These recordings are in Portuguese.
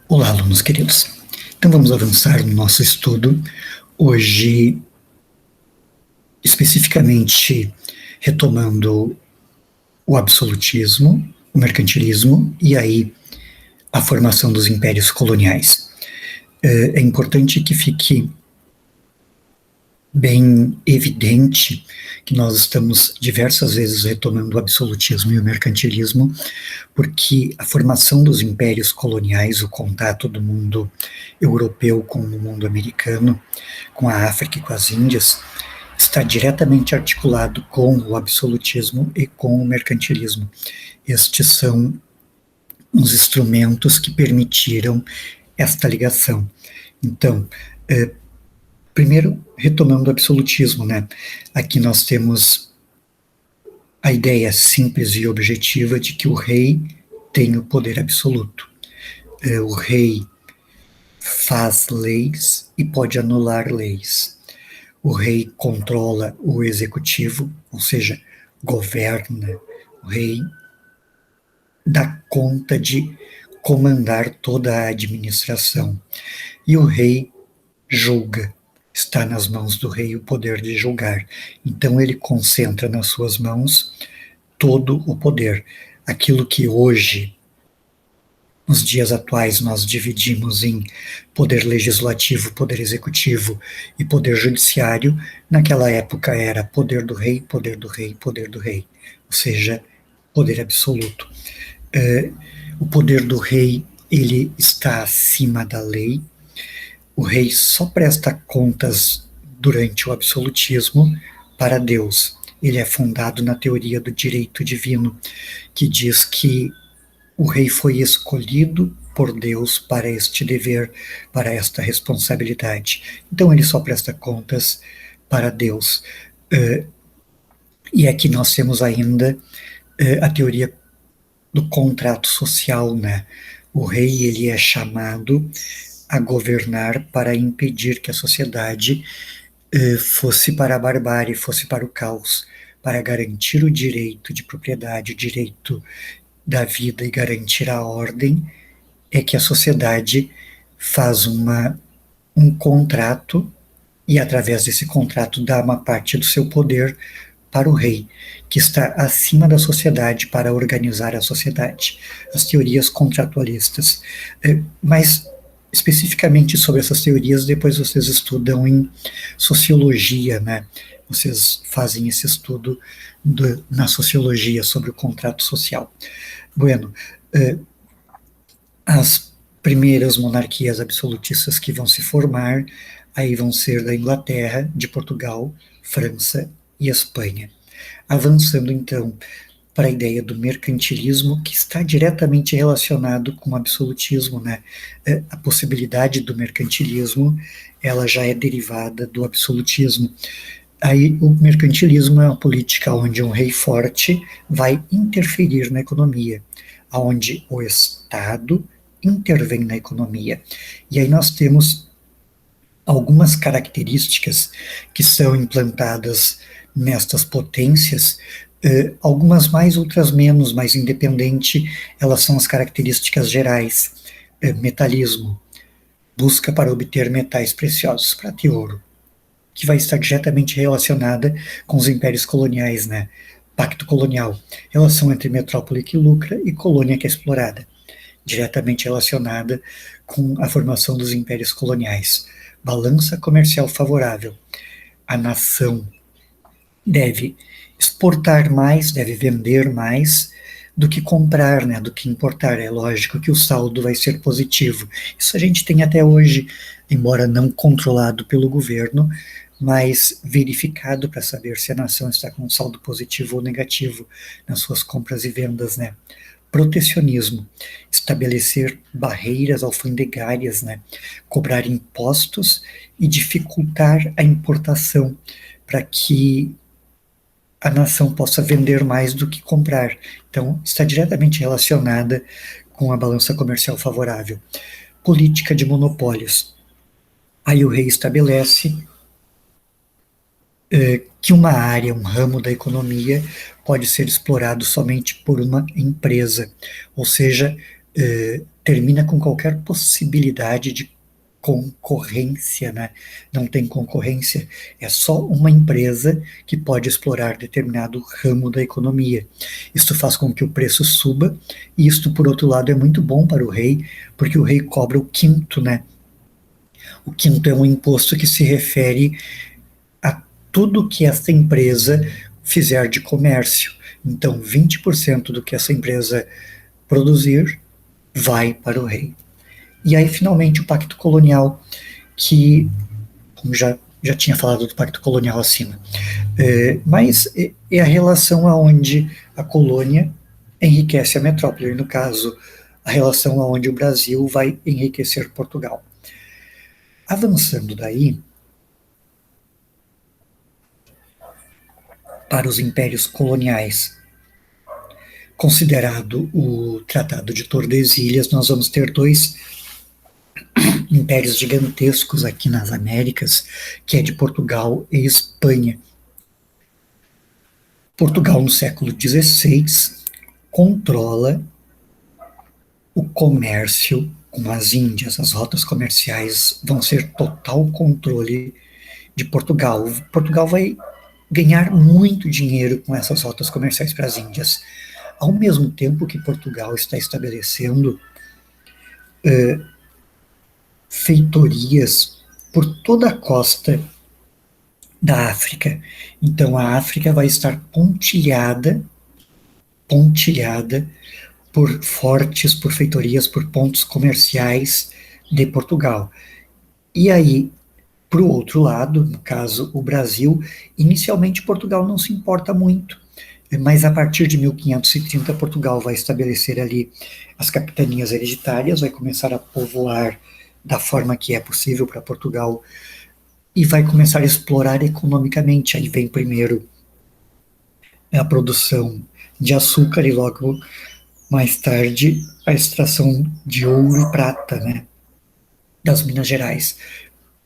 Olá, alunos queridos. Então vamos avançar no nosso estudo, hoje especificamente retomando o absolutismo, o mercantilismo e aí a formação dos impérios coloniais. É importante que fique bem evidente que nós estamos diversas vezes retomando o absolutismo e o mercantilismo, porque a formação dos impérios coloniais, o contato do mundo europeu com o mundo americano, com a África e com as Índias, está diretamente articulado com o absolutismo e com o mercantilismo. Estes são os instrumentos que permitiram esta ligação. Então, primeiro, retomando o absolutismo, né? Aqui nós temos a ideia simples e objetiva de que o rei tem o poder absoluto. O rei faz leis e pode anular leis. O rei controla o executivo, ou seja, governa. O rei dá conta de comandar toda a administração. E o rei julga. Está nas mãos do rei o poder de julgar. Então ele concentra nas suas mãos todo o poder. Aquilo que hoje, nos dias atuais, nós dividimos em poder legislativo, poder executivo e poder judiciário, naquela época era poder do rei, poder do rei, poder do rei, ou seja, poder absoluto. O poder do rei, ele está acima da lei. O rei só presta contas durante o absolutismo para Deus. Ele é fundado na teoria do direito divino, que diz que o rei foi escolhido por Deus para este dever, para esta responsabilidade. Então ele só presta contas para Deus. E aqui nós temos ainda a teoria do contrato social, né? O rei, ele é chamado a governar para impedir que a sociedade fosse para a barbárie, fosse para o caos, para garantir o direito de propriedade, o direito da vida e garantir a ordem, é que a sociedade faz um contrato e, através desse contrato, dá uma parte do seu poder para o rei, que está acima da sociedade para organizar a sociedade. As teorias contratualistas. Mas, especificamente sobre essas teorias, depois vocês estudam em sociologia, né? Vocês fazem esse estudo na sociologia sobre o contrato social. Bueno, as primeiras monarquias absolutistas que vão se formar, aí vão ser da Inglaterra, de Portugal, França e Espanha. Avançando então para a ideia do mercantilismo, que está diretamente relacionado com o absolutismo, né? A possibilidade do mercantilismo, ela já é derivada do absolutismo. Aí o mercantilismo é uma política onde um rei forte vai interferir na economia, onde o Estado intervém na economia. E aí nós temos algumas características que são implantadas nestas potências, algumas mais, outras menos, mas independente, elas são as características gerais. Metalismo, busca para obter metais preciosos, prata e ouro, que vai estar diretamente relacionada com os impérios coloniais, né? Pacto colonial, relação entre metrópole que lucra e colônia que é explorada, diretamente relacionada com a formação dos impérios coloniais. Balança comercial favorável. A nação deve exportar mais, deve vender mais do que comprar, né, do que importar. É lógico que o saldo vai ser positivo. Isso a gente tem até hoje, embora não controlado pelo governo, mas verificado para saber se a nação está com um saldo positivo ou negativo nas suas compras e vendas, né? Protecionismo, estabelecer barreiras alfandegárias, né? Cobrar impostos e dificultar a importação para que a nação possa vender mais do que comprar. Então, está diretamente relacionada com a balança comercial favorável. Política de monopólios. Aí o rei estabelece que uma área, um ramo da economia pode ser explorado somente por uma empresa, ou seja, termina com qualquer possibilidade de concorrência, né? Não tem concorrência, é só uma empresa que pode explorar determinado ramo da economia. Isso faz com que o preço suba, e isto, por outro lado, é muito bom para o rei, porque o rei cobra o quinto, né? O quinto é um imposto que se refere a tudo que essa empresa fizer de comércio. Então, 20% do que essa empresa produzir vai para o rei. E aí, finalmente, o Pacto Colonial, que, como já tinha falado do Pacto Colonial acima, mas é a relação aonde a colônia enriquece a metrópole, no caso, a relação aonde o Brasil vai enriquecer Portugal. Avançando daí, para os impérios coloniais, considerado o Tratado de Tordesilhas, nós vamos ter dois impérios gigantescos aqui nas Américas, que é de Portugal e Espanha. Portugal, no século XVI, controla o comércio com as Índias. As rotas comerciais vão ser total controle de Portugal. Portugal vai ganhar muito dinheiro com essas rotas comerciais para as Índias. Ao mesmo tempo que Portugal está estabelecendo feitorias por toda a costa da África. Então a África vai estar pontilhada por fortes, por feitorias, por pontos comerciais de Portugal. E aí, para o outro lado, no caso o Brasil, inicialmente Portugal não se importa muito, mas a partir de 1530 Portugal vai estabelecer ali as capitanias hereditárias, vai começar a povoar da forma que é possível para Portugal e vai começar a explorar economicamente. Aí vem primeiro a produção de açúcar e logo mais tarde a extração de ouro e prata, né, das Minas Gerais.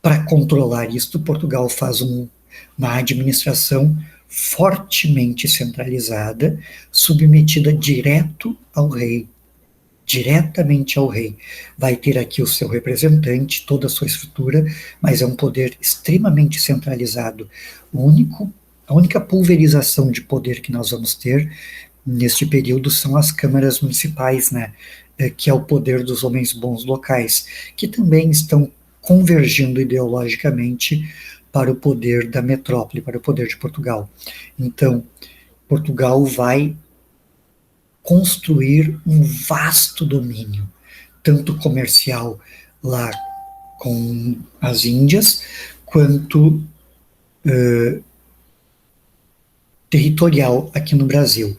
Para controlar isto, Portugal faz uma administração fortemente centralizada, submetida diretamente ao rei. Vai ter aqui o seu representante, toda a sua estrutura, mas é um poder extremamente centralizado. A única pulverização de poder que nós vamos ter neste período são as câmaras municipais, né, que é o poder dos homens bons locais, que também estão convergindo ideologicamente para o poder da metrópole, para o poder de Portugal. Então, Portugal vai construir um vasto domínio, tanto comercial lá com as Índias, quanto territorial aqui no Brasil.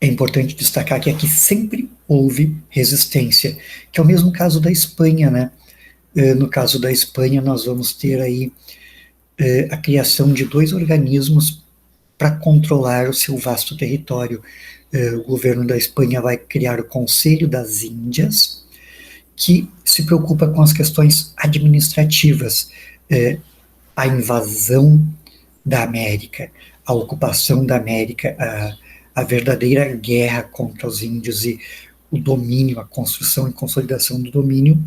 É importante destacar que aqui sempre houve resistência, que é o mesmo caso da Espanha, né? No caso da Espanha, nós vamos ter aí a criação de dois organismos para controlar o seu vasto território. O governo da Espanha vai criar o Conselho das Índias, que se preocupa com as questões administrativas, a invasão da América, a ocupação da América, a verdadeira guerra contra os índios e o domínio, a construção e consolidação do domínio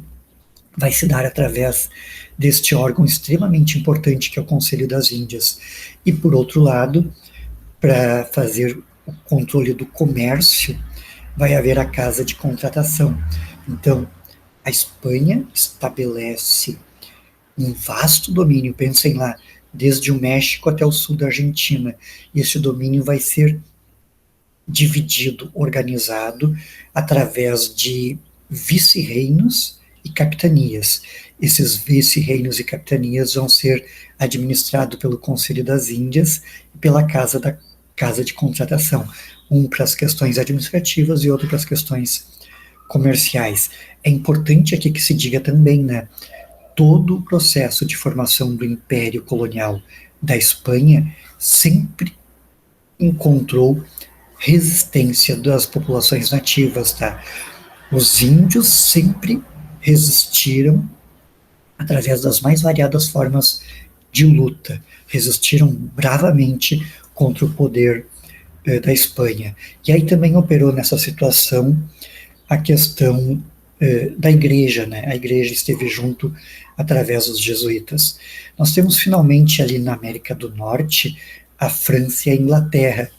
vai se dar através deste órgão extremamente importante que é o Conselho das Índias. E, por outro lado, para fazer o controle do comércio, vai haver a Casa de Contratação. Então, a Espanha estabelece um vasto domínio, pensem lá, desde o México até o sul da Argentina. E esse domínio vai ser dividido, organizado, através de vice-reinos e capitanias. Esses vice-reinos e capitanias vão ser administrados pelo Conselho das Índias e pela Casa de Contratação, um para as questões administrativas e outro para as questões comerciais. É importante aqui que se diga também, né, todo o processo de formação do Império Colonial da Espanha sempre encontrou resistência das populações nativas, tá? Os índios sempre resistiram através das mais variadas formas de luta, resistiram bravamente contra o poder da Espanha. E aí também operou nessa situação a questão da igreja, né? A igreja esteve junto através dos jesuítas. Nós temos finalmente ali na América do Norte a França e a Inglaterra.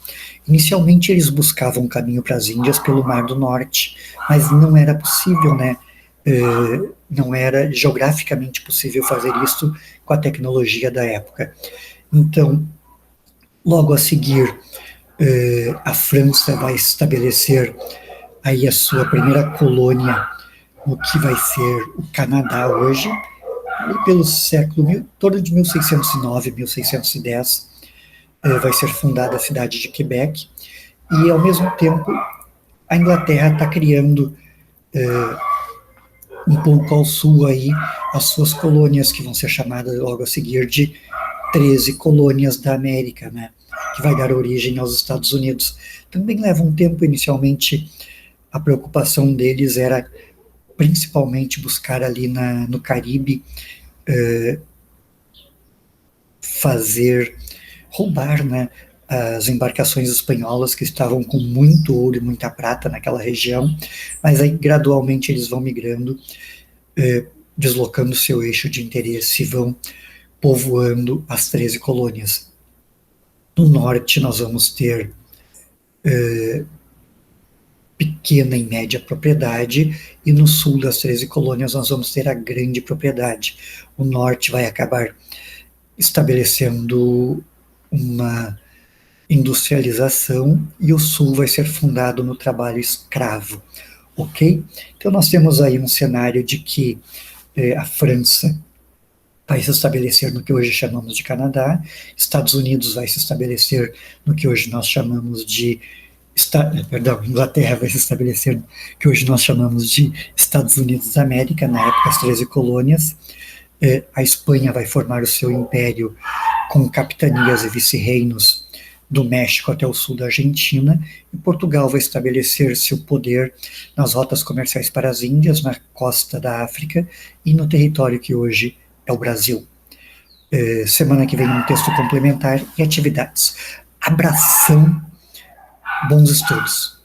Inicialmente eles buscavam um caminho para as Índias pelo Mar do Norte, mas não era possível, né? Não era geograficamente possível fazer isso com a tecnologia da época. Então, logo a seguir, a França vai estabelecer aí a sua primeira colônia no que vai ser o Canadá hoje, e pelo século, em torno de 1609, 1610, vai ser fundada a cidade de Quebec, e ao mesmo tempo a Inglaterra está criando um pouco ao sul aí as suas colônias, que vão ser chamadas logo a seguir de 13 colônias da América, né, que vai dar origem aos Estados Unidos. Também leva um tempo. Inicialmente a preocupação deles era principalmente buscar ali no Caribe roubar, né, as embarcações espanholas que estavam com muito ouro e muita prata naquela região, mas aí gradualmente eles vão migrando, deslocando seu eixo de interesse e vão povoando as 13 colônias. No norte nós vamos ter pequena e média propriedade, e no sul das 13 colônias nós vamos ter a grande propriedade. O norte vai acabar estabelecendo uma industrialização e o sul vai ser fundado no trabalho escravo, ok? Então nós temos aí um cenário de que a França vai se estabelecer no que hoje chamamos de Canadá, Estados Unidos vai se estabelecer no que hoje nós chamamos de Inglaterra vai se estabelecer no que hoje nós chamamos de Estados Unidos da América, na época as 13 colônias. A Espanha vai formar o seu império com capitanias e vice-reinos do México até o sul da Argentina, e Portugal vai estabelecer seu poder nas rotas comerciais para as Índias, na costa da África e no território que hoje é o Brasil. Semana que vem um texto complementar e atividades. Abração, bons estudos.